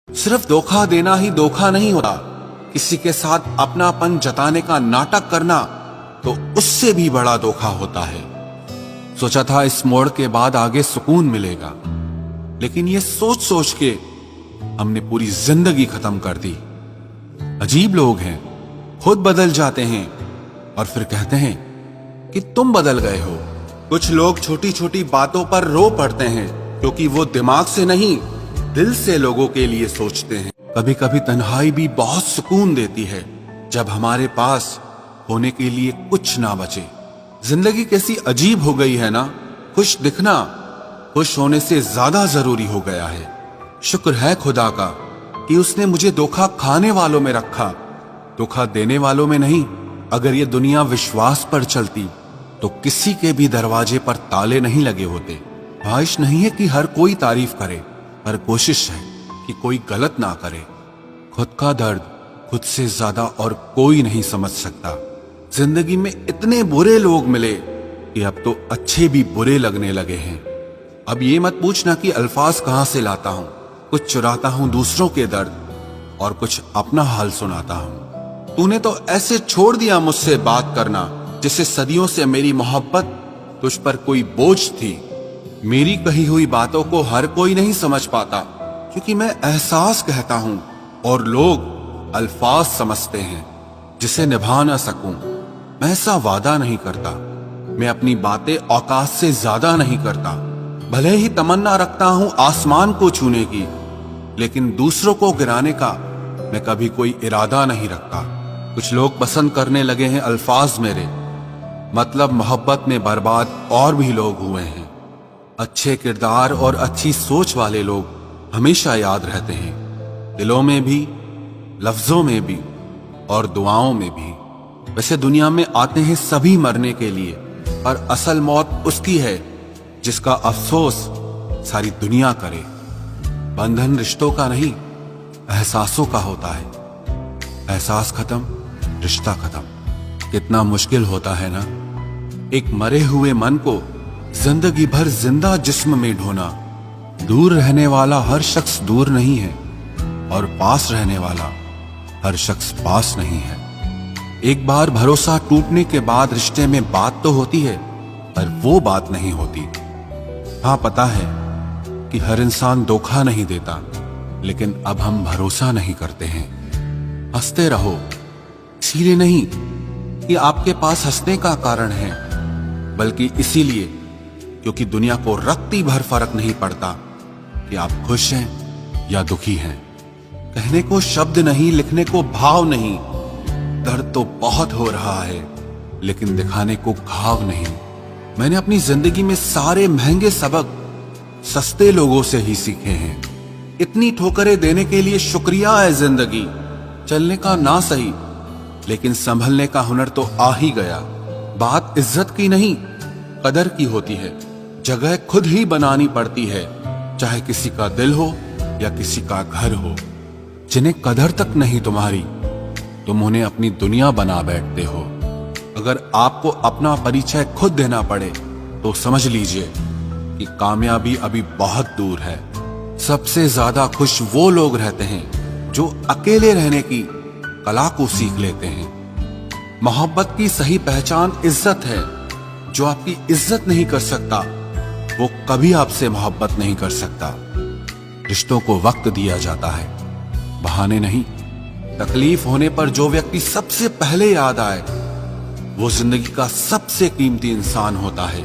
सिर्फ धोखा देना ही धोखा नहीं होता, किसी के साथ अपनापन जताने का नाटक करना तो उससे भी बड़ा धोखा होता है। सोचा था इस मोड़ के बाद आगे सुकून मिलेगा, लेकिन ये सोच सोच के हमने पूरी जिंदगी खत्म कर दी। अजीब लोग हैं, खुद बदल जाते हैं और फिर कहते हैं कि तुम बदल गए हो। कुछ लोग छोटी छोटी बातों पर रो पड़ते हैं क्योंकि वो दिमाग से नहीं दिल से लोगों के लिए सोचते हैं। कभी कभी तन्हाई भी बहुत सुकून देती है, जब हमारे पास होने के लिए कुछ ना बचे। जिंदगी कैसी अजीब हो गई है ना, खुश दिखना खुश होने से ज्यादा जरूरी हो गया है। शुक्र है खुदा का कि उसने मुझे धोखा खाने वालों में रखा, धोखा देने वालों में नहीं। अगर ये दुनिया विश्वास पर चलती तो किसी के भी दरवाजे पर ताले नहीं लगे होते। ख्वाहिश नहीं है कि हर कोई तारीफ करे, पर कोशिश है कि कोई गलत ना करे। खुद का दर्द खुद से ज्यादा और कोई नहीं समझ सकता। जिंदगी में इतने बुरे लोग मिले कि अब तो अच्छे भी बुरे लगने लगे हैं। अब ये मत पूछना कि अल्फाज कहां से लाता हूं। कुछ चुराता हूं दूसरों के दर्द और कुछ अपना हाल सुनाता हूं। तूने तो ऐसे छोड़ दिया मुझसे बात करना जिससे सदियों से मेरी मोहब्बत तुझ पर कोई बोझ थी। मेरी कही हुई बातों को हर कोई नहीं समझ पाता, क्योंकि मैं एहसास कहता हूं और लोग अल्फाज समझते हैं जिसे निभा ना सकूं। मैं ऐसा वादा नहीं करता, मैं अपनी बातें औकात से ज्यादा नहीं करता। भले ही तमन्ना रखता हूं आसमान को छूने की, लेकिन दूसरों को गिराने का मैं कभी कोई इरादा नहीं रखता। कुछ लोग पसंद करने लगे हैं अल्फाज मेरे, मतलब मोहब्बत में बर्बाद और भी लोग हुए हैं। अच्छे किरदार और अच्छी सोच वाले लोग हमेशा याद रहते हैं, दिलों में भी, लफ्जों में भी और दुआओं में भी। वैसे दुनिया में आते हैं सभी मरने के लिए, पर असल मौत उसकी है जिसका अफसोस सारी दुनिया करे। बंधन रिश्तों का नहीं, एहसासों का होता है। एहसास खत्म, रिश्ता खत्म। कितना मुश्किल होता है ना, एक मरे हुए मन को जिंदगी भर जिंदा जिस्म में ढोना। दूर रहने वाला हर शख्स दूर नहीं है और पास रहने वाला हर शख्स पास नहीं है। एक बार भरोसा टूटने के बाद रिश्ते में बात तो होती है, पर वो बात नहीं होती। हाँ, पता है कि हर इंसान धोखा नहीं देता, लेकिन अब हम भरोसा नहीं करते हैं। हंसते रहो, इसीलिए नहीं कि आपके पास हंसने का कारण है, बल्कि इसीलिए क्योंकि दुनिया को रत्ती भर फर्क नहीं पड़ता कि आप खुश हैं या दुखी हैं। कहने को शब्द नहीं, लिखने को भाव नहीं। दर्द तो बहुत हो रहा है, लेकिन दिखाने को घाव नहीं। मैंने अपनी जिंदगी में सारे महंगे सबक सस्ते लोगों से ही सीखे हैं। इतनी ठोकरें देने के लिए शुक्रिया है जिंदगी। चलने का ना सही, लेकिन संभलने का हुनर तो आ ही गया। बात इज्जत की नहीं, कदर की होती है। जगह खुद ही बनानी पड़ती है, चाहे किसी का दिल हो या किसी का घर हो। जिन्हें कदर तक नहीं तुम्हारी, तुम उन्हें अपनी दुनिया बना बैठते हो। अगर आपको अपना परिचय खुद देना पड़े तो समझ लीजिए कि कामयाबी अभी बहुत दूर है। सबसे ज्यादा खुश वो लोग रहते हैं जो अकेले रहने की कला को सीख लेते हैं। मोहब्बत की सही पहचान इज्जत है। जो आपकी इज्जत नहीं कर सकता, वो कभी आपसे मोहब्बत नहीं कर सकता। रिश्तों को वक्त दिया जाता है, बहाने नहीं। तकलीफ होने पर जो व्यक्ति सबसे पहले याद आए, वो जिंदगी का सबसे कीमती इंसान होता है।